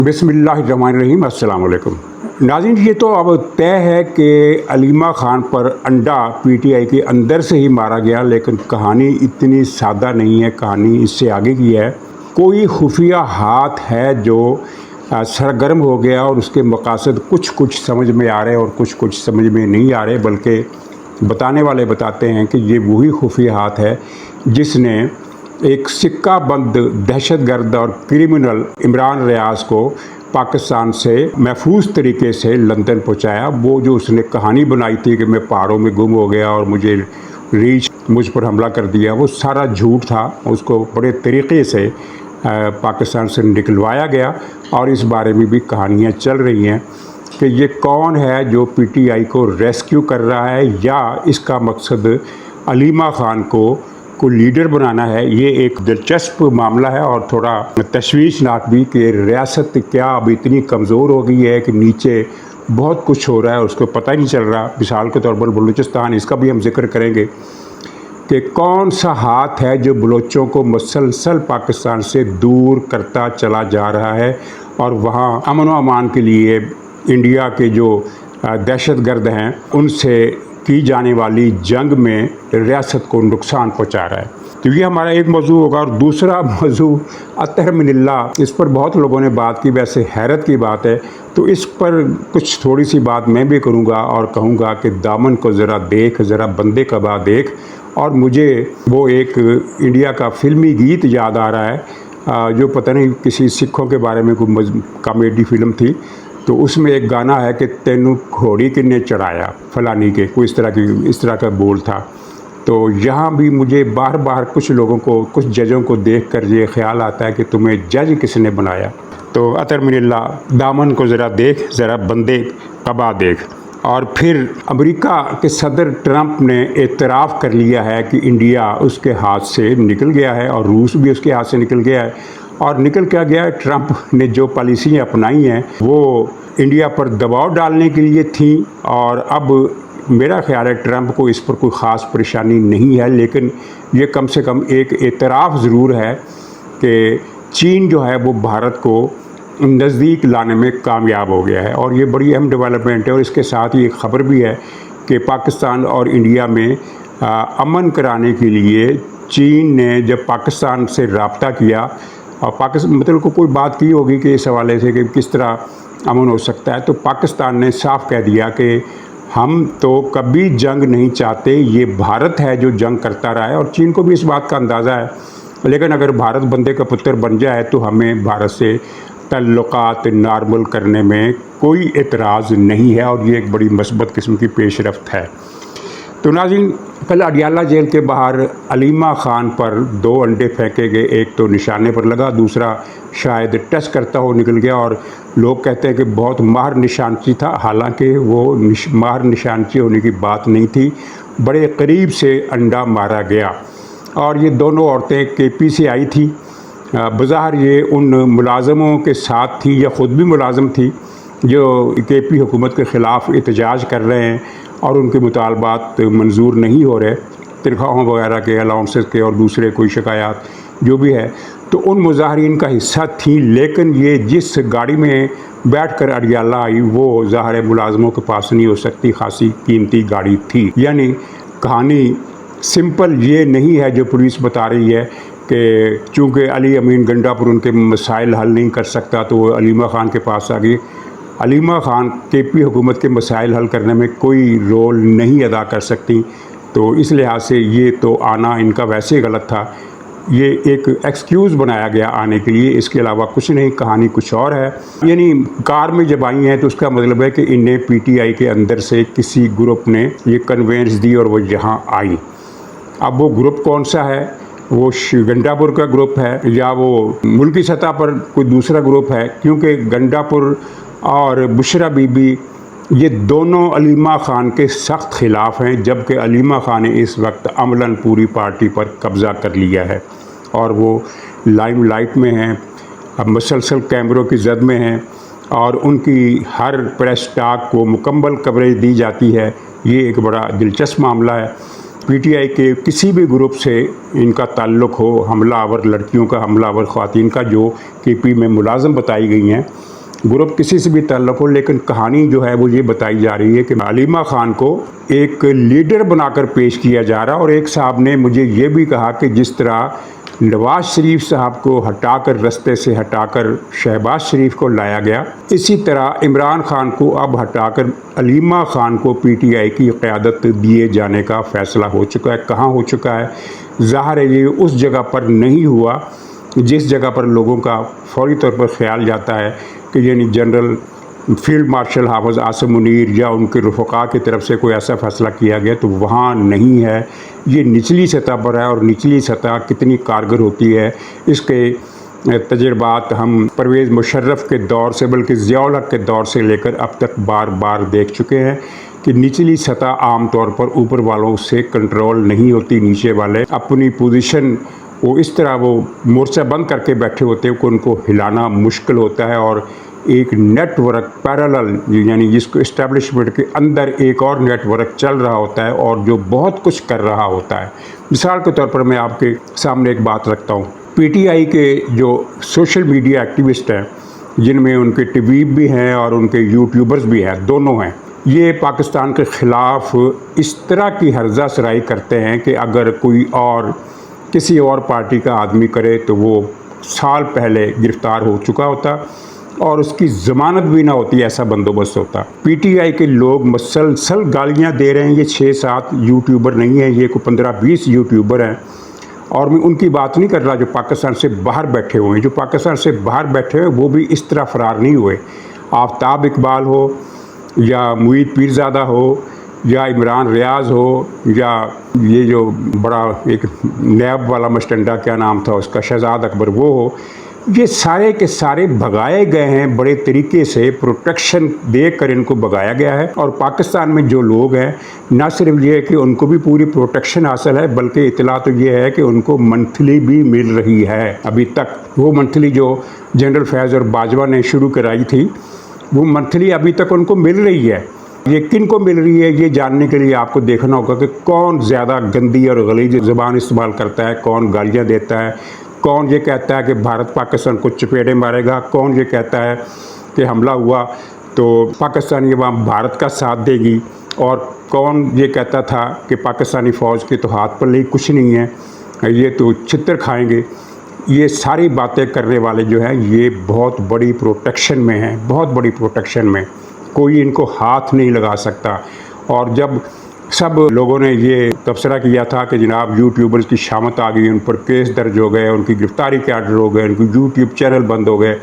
बिस्मिल्लाहिर्रहमानिर्रहीम। अस्सलाम वालेकुम नाज़रीन, ये तो अब तय है कि अलीमा ख़ान पर अंडा पीटीआई के अंदर से ही मारा गया, लेकिन कहानी इतनी सादा नहीं है, कहानी इससे आगे की है। कोई खुफिया हाथ है जो सरगर्म हो गया और उसके मकासद कुछ समझ में आ रहे और कुछ समझ में नहीं आ रहे, बल्कि बताने वाले बताते हैं कि ये वही खुफिया हाथ है जिसने एक सिक्का बंद दहशतगर्द और क्रिमिनल इमरान रियाज को पाकिस्तान से महफूज तरीके से लंदन पहुंचाया। वो जो उसने कहानी बनाई थी कि मैं पहाड़ों में गुम हो गया और मुझ पर हमला कर दिया, वो सारा झूठ था। उसको बड़े तरीके से पाकिस्तान से निकलवाया गया और इस बारे में भी कहानियाँ चल रही हैं कि ये कौन है जो पीटीआई को रेस्क्यू कर रहा है, या इसका मकसद अलीमा ख़ान को लीडर बनाना है। ये एक दिलचस्प मामला है और थोड़ा तशवीशनाक भी कि रियासत क्या अब इतनी कमज़ोर हो गई है कि नीचे बहुत कुछ हो रहा है, उसको पता ही नहीं चल रहा। मिसाल के तौर पर बलूचिस्तान, इसका भी हम जिक्र करेंगे कि कौन सा हाथ है जो बलोचों को मुसलसल पाकिस्तान से दूर करता चला जा रहा है और वहाँ अमन व अमान के लिए इंडिया के जो दहशतगर्द हैं उनसे की जाने वाली जंग में रियासत को नुकसान पहुंचा रहा है। तो ये हमारा एक मौजू होगा। और दूसरा मौजू अतहर मिनल्लाह, इस पर बहुत लोगों ने बात की, वैसे हैरत की बात है, तो इस पर कुछ थोड़ी सी बात मैं भी करूंगा और कहूंगा कि दामन को ज़रा देख, ज़रा बंदे कबा देख। और मुझे वो एक इंडिया का फिल्मी गीत याद आ रहा है जो पता नहीं किसी सिखों के बारे में कोई कॉमेडी फिल्म थी, तो उसमें एक गाना है कि तेनू घोड़ी किन्ने चढ़ाया फलानी के, कोई इस तरह का बोल था। तो यहाँ भी मुझे बार बार कुछ लोगों को, कुछ जजों को देखकर ये ख्याल आता है कि तुम्हें जज किसने बनाया। तो अतर मिनल्लाह, दामन को ज़रा देख, ज़रा बंदे कबा देख। और फिर अमेरिका के सदर ट्रंप ने एतराफ़ कर लिया है कि इंडिया उसके हाथ से निकल गया है और रूस भी उसके हाथ से निकल गया है। और निकल क्या गया है, ट्रंप ने जो पॉलिसियाँ अपनाई हैं वो इंडिया पर दबाव डालने के लिए थी। और अब मेरा ख्याल है ट्रंप को इस पर कोई ख़ास परेशानी नहीं है, लेकिन ये कम से कम एक एतराफ़ ज़रूर है कि चीन जो है वो भारत को नज़दीक लाने में कामयाब हो गया है। और ये बड़ी अहम डेवलपमेंट है। और इसके साथ ही एक ख़बर भी है कि पाकिस्तान और इंडिया में अमन कराने के लिए चीन ने जब पाकिस्तान से रब्ता किया और पाकिस्तान मतलब को कोई बात की होगी कि इस हवाले से कि किस तरह अमन हो सकता है, तो पाकिस्तान ने साफ कह दिया कि हम तो कभी जंग नहीं चाहते, ये भारत है जो जंग करता रहा है। और चीन को भी इस बात का अंदाज़ा है, लेकिन अगर भारत बंदे का पुत्र बन जाए तो हमें भारत से तल्लुकात नॉर्मल करने में कोई एतराज़ नहीं है। और ये एक बड़ी मस्बत किस्म की पेशरफ्त है। तो नाज़रीन, कल अडियाला जेल के बाहर अलीमा ख़ान पर 2 अंडे फेंके गए। एक तो निशाने पर लगा, दूसरा शायद टच करता हो निकल गया। और लोग कहते हैं कि बहुत माहिर निशानची था, हालांकि वो माहिर निशानची होने की बात नहीं थी, बड़े करीब से अंडा मारा गया। और ये दोनों औरतें केपी से आई थी। बज़ाहिर ये उन मुलाज़मों के साथ थी या ख़ुद भी मुलाज़म थी जो केपी हुकूमत के ख़िलाफ़ एहतजाज कर रहे हैं और उनके मुतालबात मंजूर नहीं हो रहे, तनख्वाहों वगैरह के, अलाउंसेस के और दूसरे कोई शिकायत जो भी है, तो उन मुजाहरीन का हिस्सा थी। लेकिन ये जिस गाड़ी में बैठ कर अडियाला आई वो ज़ाहिर मुलाजमों के पास नहीं हो सकती, खासी कीमती गाड़ी थी। यानी कहानी सिंपल ये नहीं है जो पुलिस बता रही है कि चूँकि अली अमीन गंडापुर उनके मसाइल हल नहीं कर सकता तो वो अलीमा ख़ान के पास आ गई। अलीमा ख़ान केपी हुकूमत के मसाइल हल करने में कोई रोल नहीं अदा कर सकती, तो इस लिहाज से ये तो आना इनका वैसे ही गलत था। ये एक एक्सक्यूज़ बनाया गया आने के लिए, इसके अलावा कुछ नहीं, कहानी कुछ और है। यानी कार में जब आई हैं तो उसका मतलब है कि इन्हें पीटीआई के अंदर से किसी ग्रुप ने ये कन्वेंस दी और वो यहाँ आई। अब वो ग्रुप कौन सा है, वो गंडापुर का ग्रुप है या वो मुल्की सतह पर कोई दूसरा ग्रुप है, क्योंकि गंडापुर और बुशरा बीबी ये दोनों अलीमा ख़ान के सख्त ख़िलाफ़ हैं, जबकि अलीमा ख़ान ने इस वक्त अमलन पूरी पार्टी पर कब्ज़ा कर लिया है और वो लाइमलाइट में हैं, अब मुसलसल कैमरों की जद में हैं और उनकी हर प्रेस टॉक को मुकम्मल कवरेज दी जाती है। ये एक बड़ा दिलचस्प मामला है। पीटीआई के किसी भी ग्रुप से इनका ताल्लुक़ हो, हमलावर लड़कियों का, हमलावर ख़वातीन का, जो केपी में मुलाज़म बताई गई हैं, ग्रुप किसी से भी ताल्लुक़ हो, लेकिन कहानी जो है वो ये बताई जा रही है कि हलीमा खान को एक लीडर बनाकर पेश किया जा रहा है। और एक साहब ने मुझे ये भी कहा कि जिस तरह नवाज शरीफ साहब को हटाकर, रास्ते से हटाकर शहबाज शरीफ को लाया गया, इसी तरह इमरान खान को अब हटाकर हलीमा खान को पीटीआई की क़यादत दिए जाने का फ़ैसला हो चुका है। कहाँ हो चुका है? ज़ाहिर है ये उस जगह पर नहीं हुआ जिस जगह पर लोगों का फौरी तौर पर ख्याल जाता है कि यानी जनरल फील्ड मार्शल हाफिज़ आसिम मुनीर या उनके रफ़क़ा की तरफ से कोई ऐसा फ़ैसला किया गया, तो वहाँ नहीं है। ये निचली सतह पर है, और निचली सतह कितनी कारगर होती है इसके तजर्बात हम परवेज़ मुशर्रफ के दौर से, बल्कि ज़ियाउल हक़ के दौर से लेकर अब तक बार बार देख चुके हैं कि निचली सतह आम तौर पर ऊपर वालों से कंट्रोल नहीं होती। नीचे वाले अपनी पोजीशन वो इस तरह वो मोर्चा बंद करके बैठे होते हैं कि उनको हिलाना मुश्किल होता है, और एक नेटवर्क पैरेलल यानी जिसको इस्टेब्लिशमेंट के अंदर एक और नेटवर्क चल रहा होता है और जो बहुत कुछ कर रहा होता है। मिसाल के तौर पर मैं आपके सामने एक बात रखता हूँ। पीटीआई के जो सोशल मीडिया एक्टिविस्ट हैं, जिनमें उनके टीवीब भी हैं और उनके यूट्यूबर्स भी हैं, दोनों हैं, ये पाकिस्तान के ख़िलाफ़ इस तरह की हर्जा सराई करते हैं कि अगर कोई और किसी और पार्टी का आदमी करे तो वो साल पहले गिरफ़्तार हो चुका होता और उसकी ज़मानत भी ना होती, ऐसा बंदोबस्त होता। पीटीआई के लोग मसलसल गालियां दे रहे हैं। ये 6-7 यूट्यूबर नहीं हैं, ये कोई 15-20 यूट्यूबर हैं। और मैं उनकी बात नहीं कर रहा जो पाकिस्तान से बाहर बैठे हुए हैं। जो पाकिस्तान से बाहर बैठे हुए वो भी इस तरह फ़रार नहीं हुए। आफ्ताब इकबाल हो या मुईद पीरज़ादा हो या इमरान रियाज हो या ये जो बड़ा एक नैब वाला मस्टंडा क्या नाम था उसका, शहजाद अकबर, वो हो, ये सारे के सारे भगाए गए हैं। बड़े तरीके से प्रोटेक्शन देकर इनको भगाया गया है। और पाकिस्तान में जो लोग हैं, न सिर्फ ये है कि उनको भी पूरी प्रोटेक्शन हासिल है, बल्कि इतला तो ये है कि उनको मंथली भी मिल रही है। अभी तक वो मंथली जो जनरल फैज़ और बाजवा ने शुरू कराई थी, वो मंथली अभी तक उनको मिल रही है। ये किन को मिल रही है, ये जानने के लिए आपको देखना होगा कि कौन ज़्यादा गंदी और गलीज़ ज़बान इस्तेमाल करता है, कौन गालियाँ देता है, कौन ये कहता है कि भारत पाकिस्तान को चपेटे मारेगा, कौन ये कहता है कि हमला हुआ तो पाकिस्तान ये वहाँ भारत का साथ देगी, और कौन ये कहता था कि पाकिस्तानी फ़ौज के तो हाथ पर ही कुछ नहीं है, ये तो छितर खाएंगे। ये सारी बातें करने वाले जो हैं ये बहुत बड़ी प्रोटेक्शन में हैं, बहुत बड़ी प्रोटेक्शन में, कोई इनको हाथ नहीं लगा सकता। और जब सब लोगों ने ये तबसरा किया था कि जनाब यूट्यूबर्स की शामत आ गई, उन पर केस दर्ज हो गए, उनकी गिरफ़्तारी के आर्डर हो गए, उनके यूट्यूब चैनल बंद हो गए,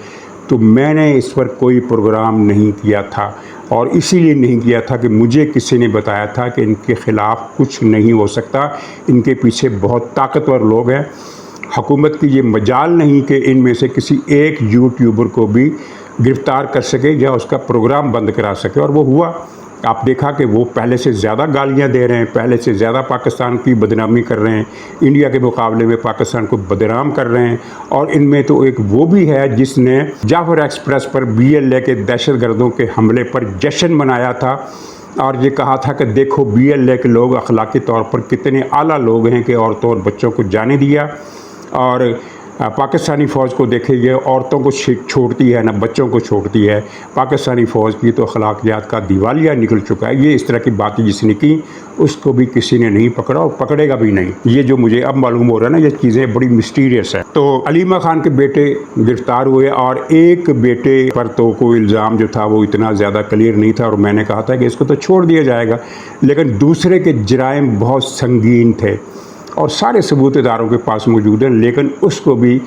तो मैंने इस पर कोई प्रोग्राम नहीं किया था। और इसीलिए नहीं किया था कि मुझे किसी ने बताया था कि इनके ख़िलाफ़ कुछ नहीं हो सकता, इनके पीछे बहुत ताकतवर लोग हैं। हुकूमत की ये मजाल नहीं कि इनमें से किसी एक यूट्यूबर को भी गिरफ़्तार कर सके या उसका प्रोग्राम बंद करा सके, और वो हुआ। आप देखा कि वो पहले से ज़्यादा गालियाँ दे रहे हैं, पहले से ज़्यादा पाकिस्तान की बदनामी कर रहे हैं, इंडिया के मुकाबले में पाकिस्तान को बदनाम कर रहे हैं। और इनमें तो एक वो भी है जिसने जाफर एक्सप्रेस पर BLA के दहशतगर्दों के हमले पर जश्न मनाया था और ये कहा था कि देखो BLA के लोग अखलाकी तौर पर कितने आला लोग हैं कि औरतों और बच्चों को जाने दिया, और पाकिस्तानी फ़ौज को देखे ये औरतों को छोड़ती है ना बच्चों को छोड़ती है। पाकिस्तानी फ़ौज की तो अखलाकियात का दिवालिया निकल चुका है। ये इस तरह की बातें जिसने की उसको भी किसी ने नहीं पकड़ा और पकड़ेगा भी नहीं। ये जो मुझे अब मालूम हो रहा है ना, ये चीज़ें बड़ी मिस्टीरियस है। तो हलीमा खान के बेटे गिरफ़्तार हुए और एक बेटे पर तो कोई इल्ज़ाम जो था वो इतना ज़्यादा क्लियर नहीं था और मैंने कहा था कि इसको तो छोड़ दिया जाएगा, लेकिन दूसरे के जराइम बहुत संगीन थे और सारे सबूत इदारों के पास मौजूद हैं, लेकिन उसको भी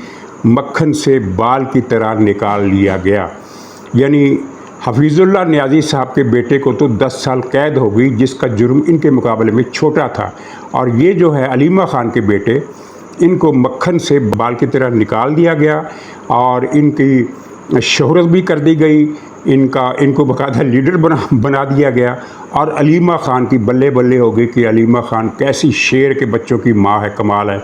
मक्खन से बाल की तरह निकाल लिया गया। यानी हफीज़ुल्लाह नियाज़ी साहब के बेटे को तो 10 साल कैद हो गई, जिसका जुर्म इनके मुकाबले में छोटा था, और ये जो है हलीमा खान के बेटे, इनको मक्खन से बाल की तरह निकाल दिया गया और इनकी शोहरत भी कर दी गई, इनको बाकायदा लीडर बना दिया गया। और हलीमा खान की बल्ले बल्ले हो गई कि हलीमा खान कैसी शेर के बच्चों की माँ है, कमाल है।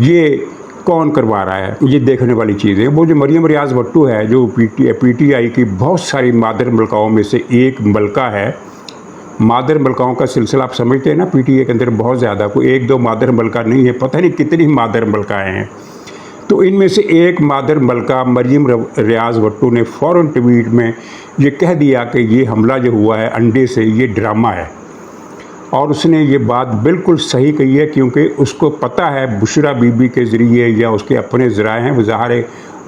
ये कौन करवा रहा है, ये देखने वाली चीज़ है। वो जो मरियम रियाज़ भट्टू है, जो पीटीआई की बहुत सारी मादर मलकाओं में से एक मलका है। मादर मलकाओं का सिलसिला आप समझते हैं ना, पीटीआई के अंदर बहुत ज़्यादा, कोई 1-2 मादर मलका नहीं है, पता नहीं कितनी मादर मलकाएँ हैं। تو ان میں سے ایک مادر ملکہ مریم ریاض بھٹو نے فوراً ٹویٹ میں یہ کہہ دیا کہ یہ حملہ جو ہوا ہے انڈے سے یہ ڈرامہ ہے، اور اس نے یہ بات بالکل صحیح کہی ہے، کیونکہ اس کو پتہ ہے بشرا بی بی کے ذریعے یا اس کے اپنے ذرائع ہیں، ظاہر ہے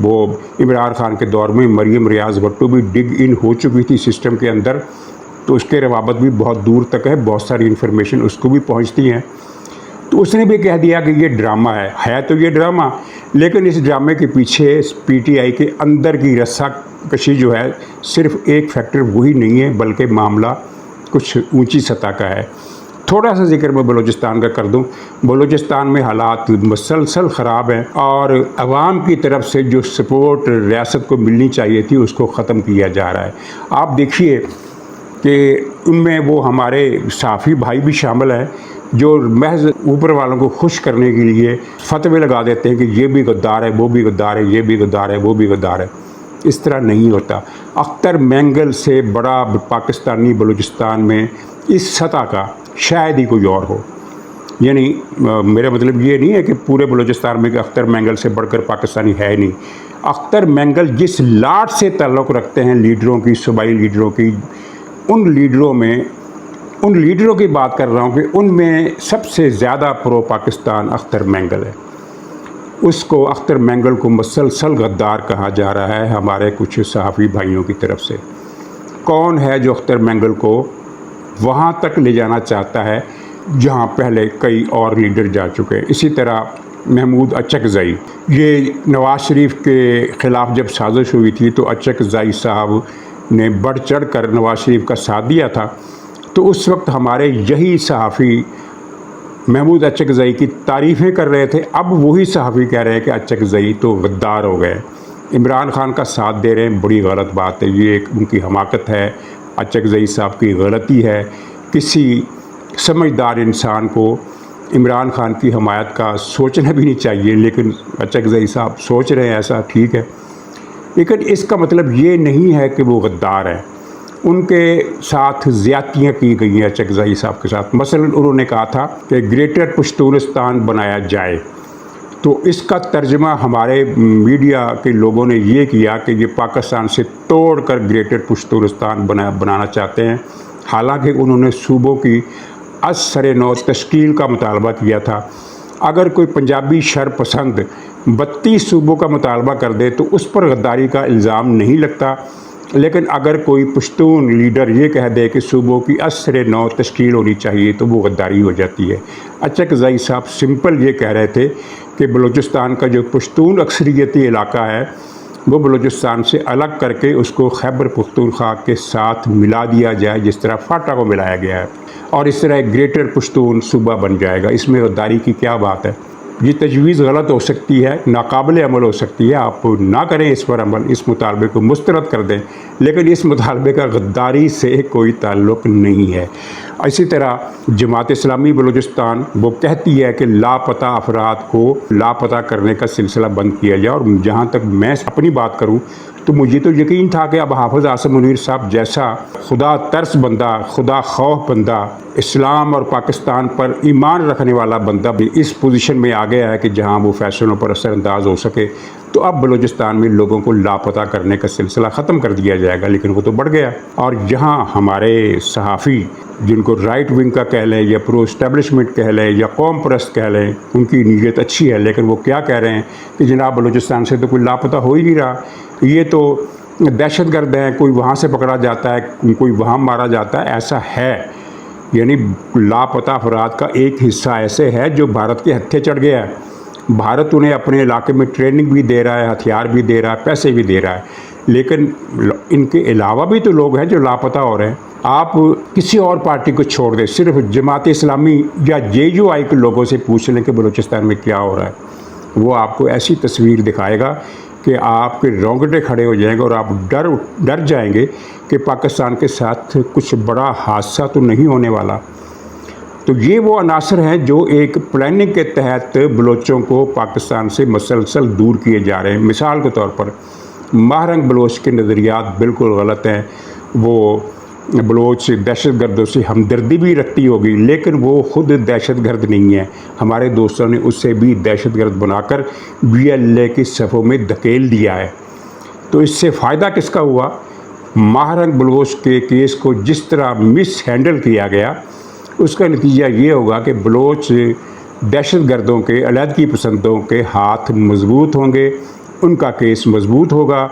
وہ عمران خان کے دور میں مریم ریاض بھٹو بھی ڈگ ان ہو چکی تھی سسٹم کے اندر، تو اس کے روابط بھی بہت دور تک ہے، بہت ساری انفارمیشن اس کو بھی پہنچتی ہیں۔ تو اس نے بھی کہہ دیا کہ یہ ڈرامہ ہے تو یہ ڈرامہ، لیکن اس ڈرامے کے پیچھے پی ٹی آئی کے اندر کی رسا کشی جو ہے صرف ایک فیکٹر وہی نہیں ہے، بلکہ معاملہ کچھ اونچی سطح کا ہے۔ تھوڑا سا ذکر میں بلوچستان کا کر دوں۔ بلوچستان میں حالات مسلسل خراب ہیں، اور عوام کی طرف سے جو سپورٹ ریاست کو ملنی چاہیے تھی اس کو ختم کیا جا رہا ہے۔ آپ دیکھیے کہ ان میں وہ ہمارے صحافی بھائی بھی شامل ہیں جو محض اوپر والوں کو خوش کرنے کے لیے فتوے لگا دیتے ہیں کہ یہ بھی غدار ہے، وہ بھی غدار ہے، یہ بھی غدار ہے، وہ بھی غدار ہے۔ اس طرح نہیں ہوتا۔ اختر مینگل سے بڑا پاکستانی بلوچستان میں اس سطح کا شاید ہی کوئی اور ہو، یعنی میرا مطلب یہ نہیں ہے کہ پورے بلوچستان میں کہ اختر مینگل سے بڑھ کر پاکستانی ہے نہیں۔ اختر مینگل جس لاٹ سے تعلق رکھتے ہیں لیڈروں کی، صوبائی لیڈروں کی، ان لیڈروں کی بات کر رہا ہوں کہ ان میں سب سے زیادہ پرو پاکستان اختر مینگل ہے۔ اس کو اختر مینگل کو مسلسل غدار کہا جا رہا ہے ہمارے کچھ صحافی بھائیوں کی طرف سے۔ کون ہے جو اختر مینگل کو وہاں تک لے جانا چاہتا ہے جہاں پہلے کئی اور لیڈر جا چکے ہیں؟ اسی طرح محمود اچکزئی، یہ نواز شریف کے خلاف جب سازش ہوئی تھی تو اچکزئی صاحب نے بڑھ چڑھ کر نواز شریف کا ساتھ دیا تھا، تو اس وقت ہمارے یہی صحافی محمود اچکزئی کی تعریفیں کر رہے تھے۔ اب وہی صحافی کہہ رہے ہیں کہ اچکزئی تو غدار ہو گئے، عمران خان کا ساتھ دے رہے ہیں، بڑی غلط بات ہے، یہ ایک ان کی حماقت ہے، اچکزئی صاحب کی غلطی ہے۔ کسی سمجھدار انسان کو عمران خان کی حمایت کا سوچنا بھی نہیں چاہیے، لیکن اچکزئی صاحب سوچ رہے ہیں ایسا، ٹھیک ہے، لیکن اس کا مطلب یہ نہیں ہے کہ وہ غدار ہے۔ ان کے ساتھ زیادتیاں کی گئی ہیں اچکزئی صاحب کے ساتھ۔ مثلا انہوں نے کہا تھا کہ گریٹر پشتونستان بنایا جائے، تو اس کا ترجمہ ہمارے میڈیا کے لوگوں نے یہ کیا کہ یہ پاکستان سے توڑ کر گریٹر پشتونستان بنانا چاہتے ہیں، حالانکہ انہوں نے صوبوں کی از سر نو تشکیل کا مطالبہ کیا تھا۔ اگر کوئی پنجابی شر پسند 32 صوبوں کا مطالبہ کر دے تو اس پر غداری کا الزام نہیں لگتا، لیکن اگر کوئی پشتون لیڈر یہ کہہ دے کہ صوبوں کی از سر نو تشکیل ہونی چاہیے تو وہ غداری ہو جاتی ہے۔ اچکزئی صاحب سمپل یہ کہہ رہے تھے کہ بلوچستان کا جو پشتون اکثریتی علاقہ ہے وہ بلوچستان سے الگ کر کے اس کو خیبر پختونخوا کے ساتھ ملا دیا جائے، جس طرح فاٹا کو ملایا گیا ہے، اور اس طرح ایک گریٹر پشتون صوبہ بن جائے گا۔ اس میں غداری کی کیا بات ہے؟ یہ تجویز غلط ہو سکتی ہے، ناقابل عمل ہو سکتی ہے، آپ نہ کریں اس پر عمل، اس مطالبے کو مسترد کر دیں، لیکن اس مطالبے کا غداری سے کوئی تعلق نہیں ہے۔ اسی طرح جماعت اسلامی بلوچستان وہ کہتی ہے کہ لاپتہ افراد کو لاپتہ کرنے کا سلسلہ بند کیا جائے، اور جہاں تک میں اپنی بات کروں تو مجھے تو یقین تھا کہ اب حافظ عاصم منیر صاحب جیسا خدا ترس بندہ، خدا خوف بندہ، اسلام اور پاکستان پر ایمان رکھنے والا بندہ بھی اس پوزیشن میں آ گیا ہے کہ جہاں وہ فیصلوں پر اثر انداز ہو سکے، تو اب بلوچستان میں لوگوں کو لاپتہ کرنے کا سلسلہ ختم کر دیا جائے گا، لیکن وہ تو بڑھ گیا۔ اور جہاں ہمارے صحافی جن کو رائٹ ونگ کا کہہ لیں یا پرو اسٹیبلشمنٹ کہہ لیں یا قوم پرست کہہ لیں، ان کی نیت اچھی ہے، لیکن وہ کیا کہہ رہے ہیں کہ جناب بلوچستان سے تو کوئی لاپتہ ہو ہی نہیں رہا، یہ تو دہشت گرد ہیں، کوئی وہاں سے پکڑا جاتا ہے، کوئی وہاں مارا جاتا ہے، ایسا ہے۔ یعنی لاپتہ افراد کا ایک حصہ ایسے ہے جو بھارت کے ہتھے چڑھ گیا ہے، بھارت انہیں اپنے علاقے میں ٹریننگ بھی دے رہا ہے، ہتھیار بھی دے رہا ہے، پیسے بھی دے رہا ہے، لیکن ان کے علاوہ بھی تو لوگ ہیں جو لاپتہ ہو رہے ہیں۔ آپ کسی اور پارٹی کو چھوڑ دیں، صرف جماعت اسلامی یا JUI کے لوگوں سے پوچھ لیں کہ بلوچستان میں کیا ہو رہا ہے، وہ آپ کو ایسی تصویر دکھائے گا کہ آپ کے رونگٹے کھڑے ہو جائیں گے اور آپ ڈر جائیں گے کہ پاکستان کے ساتھ کچھ بڑا حادثہ تو نہیں ہونے والا۔ تو یہ وہ عناصر ہیں جو ایک پلاننگ کے تحت بلوچوں کو پاکستان سے مسلسل دور کیے جا رہے ہیں۔ مثال کے طور پر ماہرنگ بلوچ کے نظریات بالکل غلط ہیں، وہ बलोच दहशत गर्दों से हमदर्दी भी रखती होगी, लेकिन वो ख़ुद दहशत गर्द नहीं है। हमारे दोस्तों ने उससे भी दहशत गर्द बनाकर BLA की सफ़ों में धकेल दिया है। तो इससे फ़ायदा किसका हुआ? महारंग बलोच के केस को जिस तरह मिस हैंडल किया गया, उसका नतीजा ये होगा कि बलोच दहशत गर्दों के, अलहदगी पसंदों के हाथ मजबूत होंगे, उनका केस मजबूत होगा,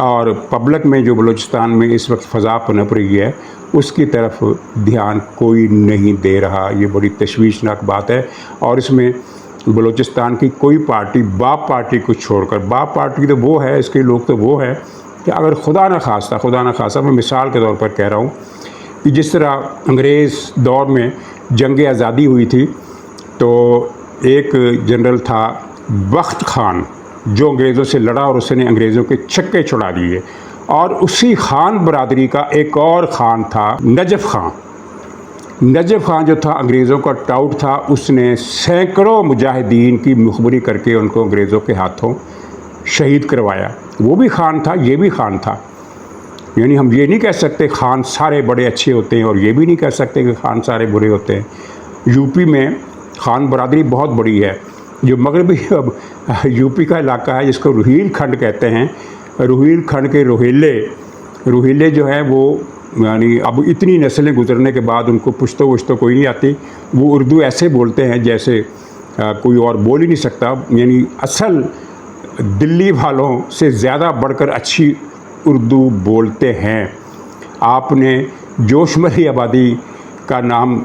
और पब्लिक में जो बलूचिस्तान में इस वक्त फ़ज़ा पनप रही है उसकी तरफ ध्यान कोई नहीं दे रहा। ये बड़ी तशवीशनाक बात है। और इसमें बलूचिस्तान की कोई पार्टी, बाप पार्टी को छोड़कर, बाप पार्टी तो वो है, इसके लोग तो वो है कि अगर खुदा न खास्ता मैं मिसाल के तौर पर कह रहा हूँ कि जिस तरह अंग्रेज़ दौर में जंग आज़ादी हुई थी, तो एक जनरल था बख्त खान जो अंग्रेज़ों से लड़ा और उसने अंग्रेज़ों के छक्के छुड़ा दिए, और उसी खान बरादरी का एक और खान था नजफ़ खान जो था अंग्रेज़ों का टाउट था। उसने सैकड़ों मुजाहिदीन की मुखबरी करके उनको अंग्रेज़ों के हाथों शहीद करवाया। वो भी खान था, ये भी खान था। यानी हम ये नहीं कह सकते खान सारे बड़े अच्छे होते हैं, और ये भी नहीं कह सकते कि खान सारे बुरे होते हैं। यूपी में खान बरादरी बहुत बड़ी है। जो मगरबी यूपी का इलाका है जिसको रुहील खंड कहते हैं, रुहील खंड के रोहिले जो है वो, यानी अब इतनी नस्लें गुजरने के बाद उनको पुश्तो वुश्तो कोई नहीं आती। वो उर्दू ऐसे बोलते हैं जैसे कोई और बोल ही नहीं सकता। यानी असल दिल्ली वालों से ज़्यादा बढ़कर अच्छी उर्दू बोलते हैं। आपने जोशमरी आबादी का नाम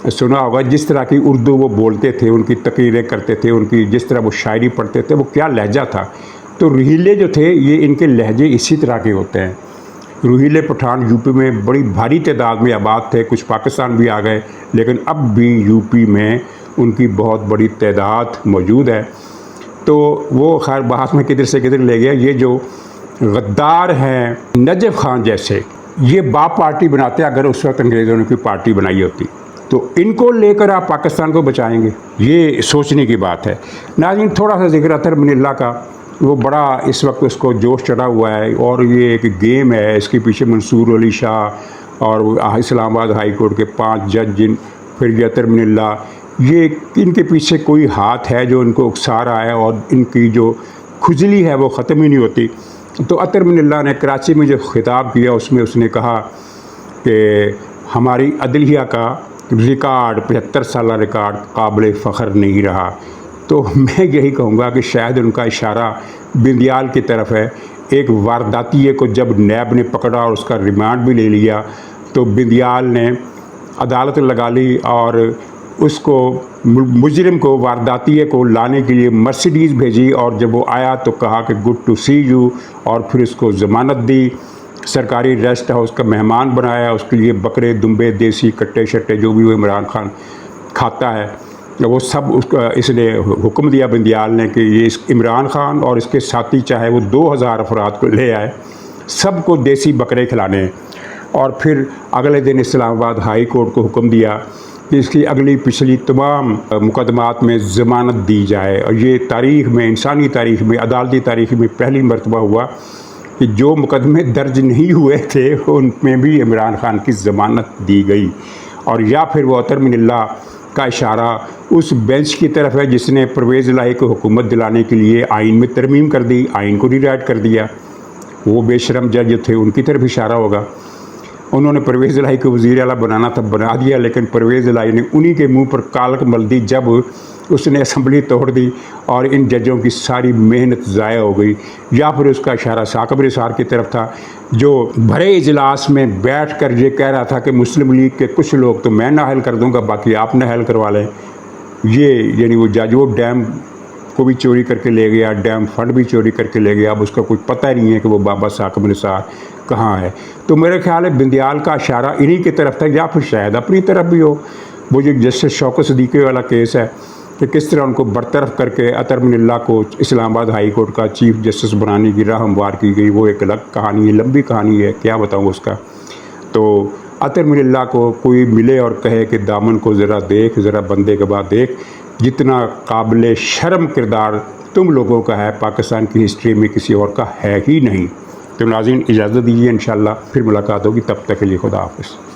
सुना होगा, जिस तरह की उर्दू वो बोलते थे, उनकी तकरीरें करते थे, उनकी जिस तरह वो शायरी पढ़ते थे, वो क्या लहजा था। तो रोहिले जो थे ये इनके लहजे इसी तरह के होते हैं। रोहिले पठान यूपी में बड़ी भारी तादाद में आबाद थे, कुछ पाकिस्तान भी आ गए, लेकिन अब भी यूपी में उनकी बहुत बड़ी तादाद मौजूद है। तो वो खैर बात में किधर से किधर ले गया। ये जो गद्दार हैं नजफ़ खान जैसे, ये बाप पार्टी बनाते हैं। अगर उस वक्त अंग्रेज़ों ने कोई पार्टी बनाई होती तो इनको लेकर आप पाकिस्तान को बचाएंगे, ये सोचने की बात है। नाज़रीन, थोड़ा सा जिक्र अतर मिनल्ला का, वो बड़ा इस वक्त उसको जोश चढ़ा हुआ है, और ये एक गेम है। इसके पीछे मंसूर अली शाह और इस्लामाबाद हाई कोर्ट के 5 जज, फिर ये अतर मिनल्ला, ये इनके पीछे कोई हाथ है जो इनको उकसा रहा है, और इनकी जो खुजली है वो ख़त्म ही नहीं होती। तो अतर मिनल्ला ने कराची में जो खिताब किया उसमें उसने कहा कि हमारी अदलिया का रिकॉर्ड, 75 साल रिकॉर्ड काबिल फ़ख्र नहीं रहा। तो मैं यही कहूँगा कि शायद उनका इशारा बिंदियाल की तरफ है। एक वारदातिये को जब नैब ने पकड़ा और उसका रिमांड भी ले लिया, तो बिंदियाल ने अदालत लगा ली और उसको, मुजरिम को, वारदातिये को लाने के लिए मर्सिडीज़ भेजी, और जब वो आया तो कहा कि गुड टू सी यू, और फिर उसको ज़मानत दी, सरकारी रेस्ट हाउस का मेहमान बनाया, उसके लिए बकरे, दुम्बे, देसी कट्टे शट्टे जो भी वो इमरान खान खाता है वो सब उसका इसने हुक्म दिया बिंदियाल ने कि ये इस इमरान खान और इसके साथी चाहे वो 2000 अफराद को ले आए, सबको देसी बकरे खिलाने हैं। और फिर अगले दिन इस्लामाबाद हाई कोर्ट को हुक्म दिया कि इसकी अगली पिछली तमाम मुकदमात में ज़मानत दी जाए। और ये तारीख़ में, इंसानी तारीख़ में, अदालती तारीख़ में पहली मरतबा हुआ कि जो मुकदमे दर्ज नहीं हुए थे उनमें भी इमरान खान की ज़मानत दी गई। और या फिर वो अतर मिनल्ला का इशारा उस बेंच की तरफ है जिसने परवेज़ इलाही को हुकूमत दिलाने के लिए आइन में तरमीम कर दी, आइन को रीराइट कर दिया। वो बेशरम जज जो थे उनकी तरफ इशारा होगा। उन्होंने परवेज़ इलाही को वज़ीर आला बनाना था, बना दिया, लेकिन परवेज़ इलाही ने उन्हीं के मुंह पर कालक मल दी जब उसने असम्बली तोड़ दी और इन जजों की सारी मेहनत ज़ाया हो गई। या फिर उसका इशारा साकिब निसार की तरफ था जो भरे इजलास में बैठ कर ये कह रहा था कि मुस्लिम लीग के कुछ लोग तो मैं नाहल कर दूंगा, बाकी आप नाहल करवा लें। ये यानी वो जज वो डैम को भी चोरी करके ले गया, डैम फंड भी चोरी करके ले गया। अब उसका कोई पता ही नहीं है कि वो बाबा साकिब निसार कहाँ है। तो मेरे ख्याल है बिंदियाल का इशारा इन्हीं की तरफ था, या फिर शायद अपनी तरफ भी हो। वो जो जस्टिस शौकत सिद्दीकी वाला केस है कि किस तरह उनको बरतरफ करके अतर मिनल्ला को इस्लामाबाद हाई कोर्ट का चीफ जस्टिस बनाने की राह हमवार की गई, वो एक अलग कहानी है, लंबी कहानी है, क्या बताऊँ उसका। तो अतर मिनल्ला को कोई मिले और कहे कि दामन को ज़रा देख, ज़रा बंदे के बाद देख, जितना काबिल शर्म किरदार तुम लोगों का है पाकिस्तान की हिस्ट्री में किसी और का है ही नहीं। तो नाज़रीन इजाज़त दीजिए, इंशाअल्लाह फिर मुलाकात होगी, तब तक के लिए खुदा हाफ़िज़।